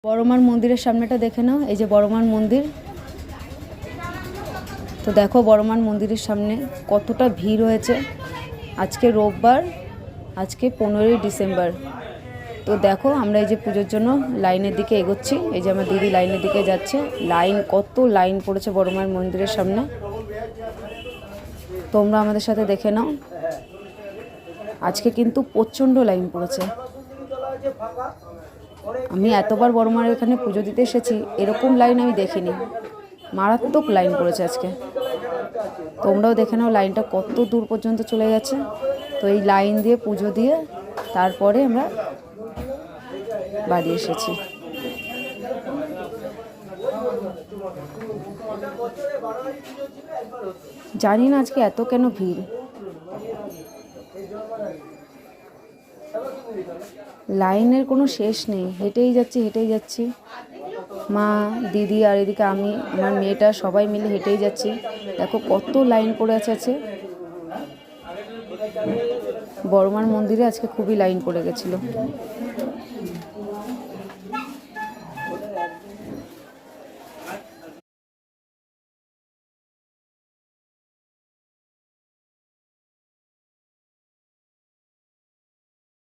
বড়মার মন্দিরের সামনেটা দেখে নাও, এই যে বড়মার মন্দির। তো দেখো বড়মার মন্দিরের সামনে কতটা ভিড় হয়েছে। আজকে রোববার, আজকে 15ই ডিসেম্বর। তো দেখো আমরা এই যে পুজোর জন্য লাইনের দিকে এগোচ্ছি। এই যে আমার দিদি লাইনের দিকে যাচ্ছে। কত লাইন পড়েছে বড়মার মন্দিরের সামনে, তোমরা আমাদের সাথে দেখে নাও। আজকে কিন্তু প্রচণ্ড লাইন পড়েছে। আমি এতবার বড়মার এখানে পুজো দিতে এসেছি, এরকম লাইন আমি দেখিনি। মারাত্মক লাইন পড়েছে আজকে। তোমরাও দেখে নাও লাইনটা কত দূর পর্যন্ত চলে যাচ্ছে। তো এই লাইন দিয়ে পুজো দিয়ে তারপরে আমরা বাড়ি এসেছি। জানি না আজকে এত কেন ভিড়। লাইনের কোনো শেষ নেই, হেঁটেই যাচ্ছি। মা, দিদি আর এদিকে আমি, আমার মেয়েটা, সবাই মিলে হেঁটেই যাচ্ছি। দেখো কত লাইন পড়ে আছে। বড়মার মন্দিরে আজকে খুবই লাইন পড়ে গেছিলো।